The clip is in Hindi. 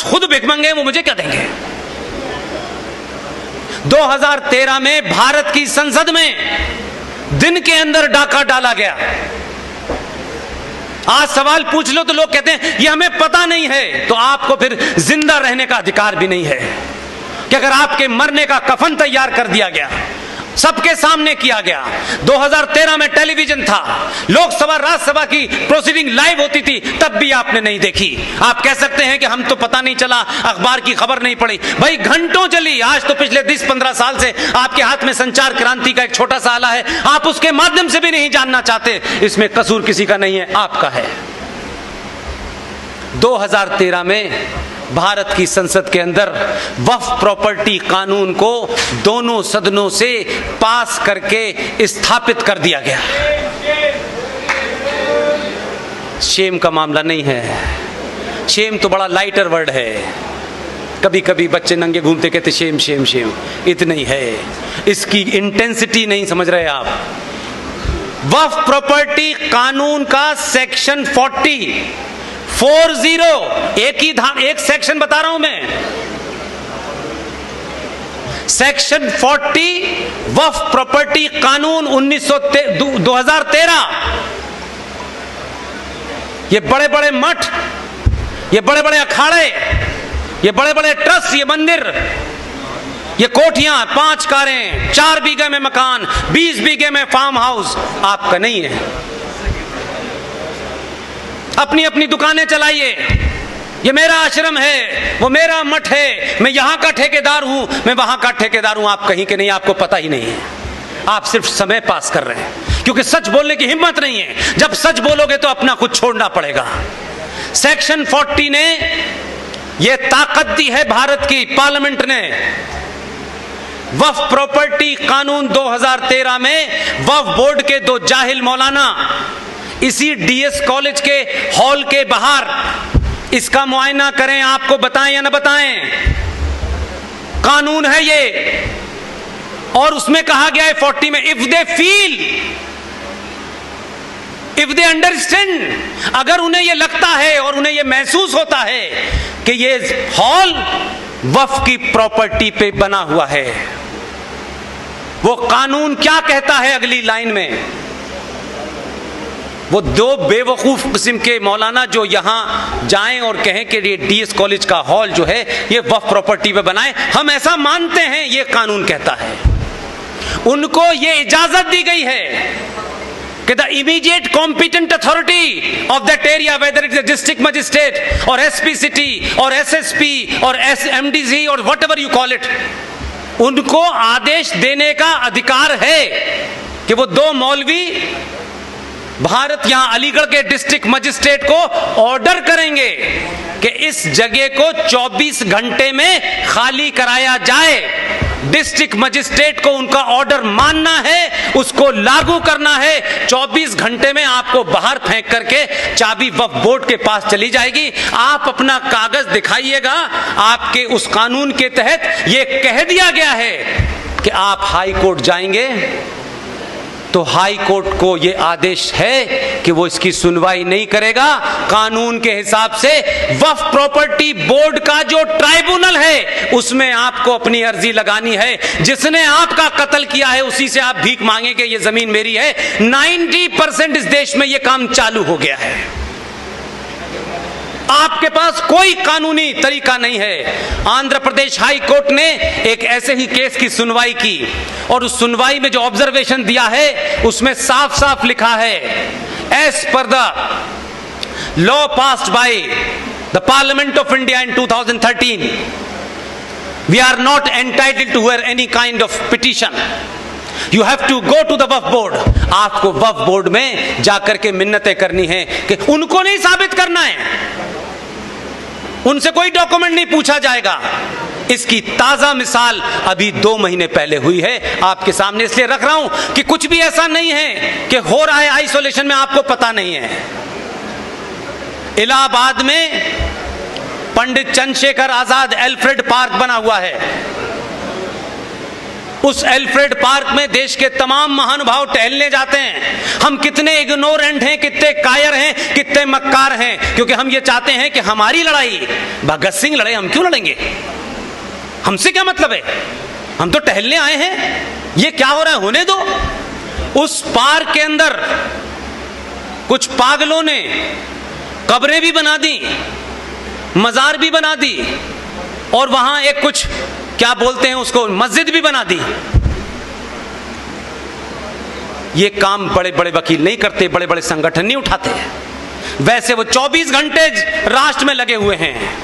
खुद भिखमंगे हैं, वो मुझे क्या देंगे। 2013 में भारत की संसद में दिन के अंदर डाका डाला गया। आज सवाल पूछ लो तो लोग कहते हैं ये हमें पता नहीं है। तो आपको फिर जिंदा रहने का अधिकार भी नहीं है कि अगर आपके मरने का कफन तैयार कर दिया गया, सबके सामने किया गया। 2013 में टेलीविजन था, लोकसभा राज्यसभा की प्रोसीडिंग लाइव होती थी, तब भी आपने नहीं देखी। आप कह सकते हैं कि हम तो पता नहीं चला, अखबार की खबर नहीं पड़ी। भाई घंटों चली। आज तो पिछले 10-15 साल से आपके हाथ में संचार क्रांति का एक छोटा सा आला है, आप उसके माध्यम से भी नहीं जानना चाहते। इसमें कसूर किसी का नहीं है, आपका है। 2013 में भारत की संसद के अंदर वक्फ प्रॉपर्टी कानून को दोनों सदनों से पास करके स्थापित कर दिया गया। शेम का मामला नहीं है। शेम तो बड़ा लाइटर वर्ड है। कभी कभी बच्चे नंगे घूमते कहते शेम शेम शेम, इतना ही है। इसकी इंटेंसिटी नहीं समझ रहे आप। वक्फ प्रॉपर्टी कानून का सेक्शन 40 एक सेक्शन बता रहा हूं मैं। सेक्शन 40 वक्फ प्रॉपर्टी कानून 2013। ये बड़े बड़े मठ, ये बड़े बड़े अखाड़े, ये बड़े बड़े ट्रस्ट, ये मंदिर, ये कोठियां, 5 कारें, 4 बीघे में मकान, 20 बीघे में फार्म हाउस आपका नहीं है। अपनी अपनी दुकानें चलाइए। ये मेरा आश्रम है, वो मेरा मठ है, मैं यहां का ठेकेदार हूं, मैं वहां का ठेकेदार हूं। आप कहीं के नहीं, आपको पता ही नहीं है। आप सिर्फ समय पास कर रहे हैं, क्योंकि सच बोलने की हिम्मत नहीं है। जब सच बोलोगे तो अपना खुद छोड़ना पड़ेगा। सेक्शन 40 ने यह ताकत दी है भारत की पार्लियामेंट ने। वक्फ प्रॉपर्टी कानून 2013 में वक्फ बोर्ड के 2 जाहिल मौलाना इसी डीएस कॉलेज के हॉल के बाहर इसका मुआयना करें, आपको बताएं या ना बताएं, कानून है ये। और उसमें कहा गया है 40 में, if they feel, if they understand, अगर उन्हें यह लगता है और उन्हें यह महसूस होता है कि ये हॉल वक्फ की प्रॉपर्टी पे बना हुआ है। वो कानून क्या कहता है अगली लाइन में? वो 2 बेवकूफ किस्म के मौलाना जो यहां जाएं और कहें कि ये डीएस कॉलेज का हॉल जो है ये वक्फ प्रॉपर्टी पे बनाए, हम ऐसा मानते हैं, ये कानून कहता है। उनको ये इजाजत दी गई है कि the immediate competent authority of that area, whether it is district magistrate और एसपी सिटी और एसएसपी और एमडीसी और व्हाटएवर यू कॉल इट, उनको आदेश देने का अधिकार है कि वो 2 मौलवी भारत यहां अलीगढ़ के डिस्ट्रिक्ट मजिस्ट्रेट को ऑर्डर करेंगे कि इस जगह को 24 घंटे में खाली कराया जाए। डिस्ट्रिक्ट मजिस्ट्रेट को उनका ऑर्डर मानना है, उसको लागू करना है। 24 घंटे में आपको बाहर फेंक करके चाबी वक्फ बोर्ड के पास चली जाएगी। आप अपना कागज दिखाइएगा। आपके उस कानून के तहत यह कह दिया गया है कि आप हाई कोर्ट जाएंगे तो हाई कोर्ट को यह आदेश है कि वो इसकी सुनवाई नहीं करेगा। कानून के हिसाब से वक्फ प्रॉपर्टी बोर्ड का जो ट्राइब्यूनल है उसमें आपको अपनी अर्जी लगानी है। जिसने आपका कत्ल किया है उसी से आप भीख मांगे कि ये जमीन मेरी है। 90% इस देश में यह काम चालू हो गया है। आपके पास कोई कानूनी तरीका नहीं है। आंध्र प्रदेश हाई कोर्ट ने एक ऐसे ही केस की सुनवाई की और उस सुनवाई में जो ऑब्जर्वेशन दिया है उसमें साफ साफ लिखा है, as per the law passed by the parliament of India in 2013 we are not entitled to hear any kind of petition, you have to go to the वक्फ बोर्ड। आपको वक्फ बोर्ड में जाकर के मिन्नतें करनी है कि उनको नहीं साबित करना है, उनसे कोई डॉक्यूमेंट नहीं पूछा जाएगा। इसकी ताजा मिसाल अभी 2 महीने पहले हुई है, आपके सामने इसलिए रख रहा हूं कि कुछ भी ऐसा नहीं है कि हो रहा है आइसोलेशन में आपको पता नहीं है। इलाहाबाद में पंडित चंद्रशेखर आजाद एल्फ्रेड पार्क बना हुआ है। उस एल्फ्रेड पार्क में देश के तमाम महानुभाव टहलने जाते हैं। हम कितने इग्नोरेंट हैं, कितने कायर हैं, कितने मक्कार हैं, क्योंकि हम ये चाहते हैं कि हमारी लड़ाई, भगत सिंह लड़े, हम क्यों लड़ेंगे? हमसे क्या मतलब है? हम तो टहलने आए हैं। ये क्या हो रहा है, होने दो। उस पार्क के अंदर कुछ पागलों ने कब्रें भी बना दी, मजार भी बना दी, और वहां एक कुछ क्या बोलते हैं उसको, मस्जिद भी बना दी। ये काम बड़े बड़े वकील नहीं करते, बड़े बड़े संगठन नहीं उठाते। वैसे वो 24 घंटे राष्ट्र में लगे हुए हैं।